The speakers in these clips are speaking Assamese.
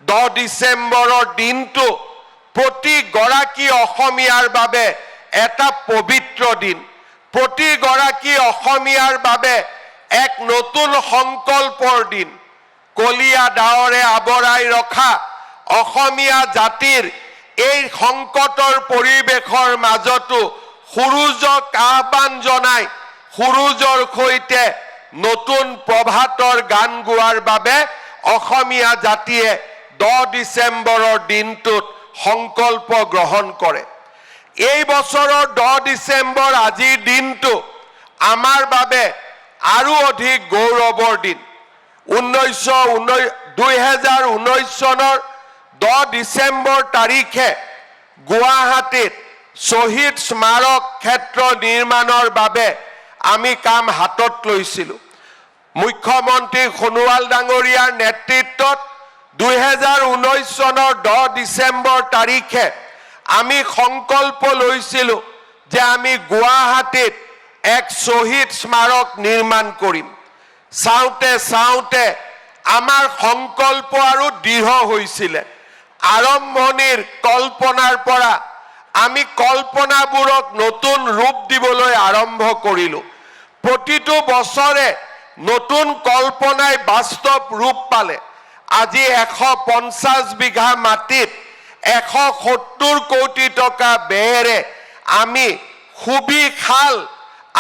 10 ডিচেম্বৰৰ দিনটো প্ৰতিগৰাকী অসমীয়াৰ বাবে এটা পবিত্ৰ দিন, প্ৰতিগৰাকী অসমীয়াৰ বাবে এক নতুন সংকল্পৰ দিন। কলীয়া ডাৱৰে আৱৰাই ৰখা অসমীয়া জাতিৰ এই সংকটৰ পৰিৱেশৰ মাজতো সূৰুজক আহ্বান জনাই সূৰুজৰ সৈতে নতুন প্ৰভাতৰ গান গোৱাৰ বাবে অসমীয়া জাতিয়ে 10 ডিচেম্বৰৰ দিনটোত সংকল্প গ্ৰহণ কৰে। এই বছৰৰ 10 ডিচেম্বৰ আজিৰ দিনটো আমাৰ বাবে আৰু অধিক গৌৰৱৰ দিন। 2019 চনৰ 10 ডিচেম্বৰ তাৰিখে গুৱাহাটীত শ্বহীদ স্মাৰক ক্ষেত্ৰ নিৰ্মাণৰ বাবে আমি কাম হাতত লৈছিলোঁ। মুখ্যমন্ত্ৰী সোণোৱাল ডাঙৰীয়াৰ নেতৃত্বত 2019 চনৰ 10 ডিচেম্বৰ তাৰিখে আমি সংকল্প লৈছিলোঁ যে আমি গুৱাহাটীত এক শ্বহীদ স্মাৰক নিৰ্মাণ কৰিম। চাওঁতে চাওঁতে আমাৰ সংকল্প আৰু দৃঢ় হৈছিলে। আৰম্ভণিৰ কল্পনাৰ পৰা আমি কল্পনাবোৰক নতুন ৰূপ দিবলৈ আৰম্ভ কৰিলোঁ। প্ৰতিটো বছৰে নতুন কল্পনাই বাস্তৱ ৰূপ পালে। আজি 150 বিঘা মাটিত 170 কোটি টকা ব্যয়েৰে আমি সুবি খাল,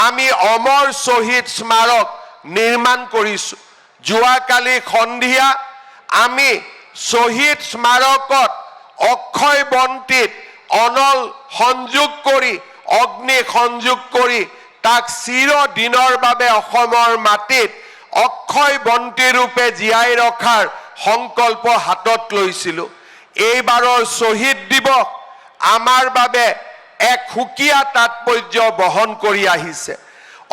আমি অমৰ শ্বহীদ স্মাৰক নিৰ্মাণ কৰিছোঁ। যোৱাকালি সন্ধিয়া আমি শ্বহীদ স্মাৰকত অক্ষয় বন্তিত অনল সংযোগ কৰি, অগ্নি সংযোগ কৰি তাক চিৰদিনৰ বাবে অসমৰ মাটিত অক্ষয় বন্তি ৰূপে জীয়াই ৰখাৰ সংকল্প হাতত লৈছিলোঁ। এইবাৰৰ শ্বহীদ দিৱস আমাৰ বাবে এক সুকীয়া তাৎপৰ্য বহন কৰি আহিছে।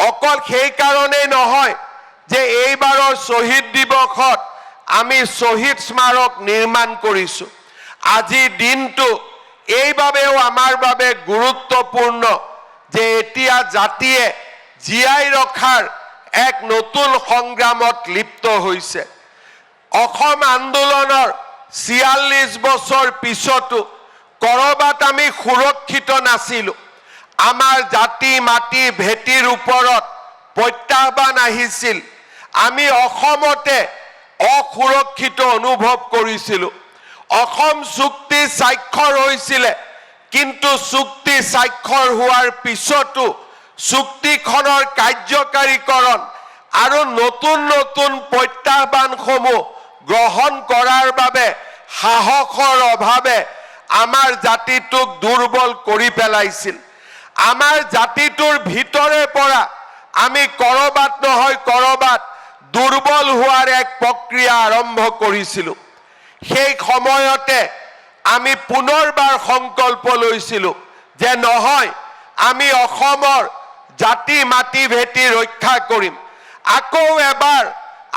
অকল সেইকাৰণেই নহয় যে এইবাৰৰ শ্বহীদ দিৱসত আমি শ্বহীদ স্মাৰক নিৰ্মাণ কৰিছোঁ। আজিৰ দিনটো এইবাবেও আমাৰ বাবে গুৰুত্বপূৰ্ণ যে এতিয়া জাতিয়ে জীয়াই ৰখাৰ এক নতুন সংগ্ৰামত লিপ্ত হৈছে। অসম আন্দোলনৰ 46 বছৰ পিছতো কৰবাত আমি সুৰক্ষিত নাছিলোঁ। আমাৰ জাতি মাটি ভেটিৰ ওপৰত প্ৰত্যাহ্বান আহিছিল। আমি অসমতে অসুৰক্ষিত অনুভৱ কৰিছিলোঁ। অসম চুক্তি স্বাক্ষৰ হৈছিলে, কিন্তু চুক্তি স্বাক্ষৰ হোৱাৰ পিছতো চুক্তিখনৰ কাৰ্যকাৰীকৰণ আৰু নতুন নতুন প্ৰত্যাহ্বানসমূহ গ্ৰহণ কৰাৰ বাবে সাহসৰ অভাৱে আমাৰ জাতিটোক দুৰ্বল কৰি পেলাইছিল। আমাৰ জাতিটোৰ ভিতৰে পৰা আমি কৰবাত নহয় কৰবাত দুৰ্বল হোৱাৰ এক প্ৰক্ৰিয়া আৰম্ভ কৰিছিলোঁ। সেই সময়তে আমি পুনৰবাৰ সংকল্প লৈছিলোঁ যে নহয়, আমি অসমৰ জাতি মাটি ভেটি ৰক্ষা কৰিম। আকৌ এবাৰ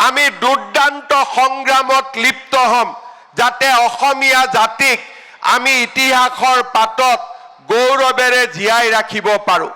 আমি দুৰ্দান্ত সংগ্ৰামত লিপ্ত হ'ম, যাতে অসমীয়া জাতিক আমি ইতিহাসৰ পাতত গৌৰৱেৰে জীয়াই ৰাখিব পাৰোঁ।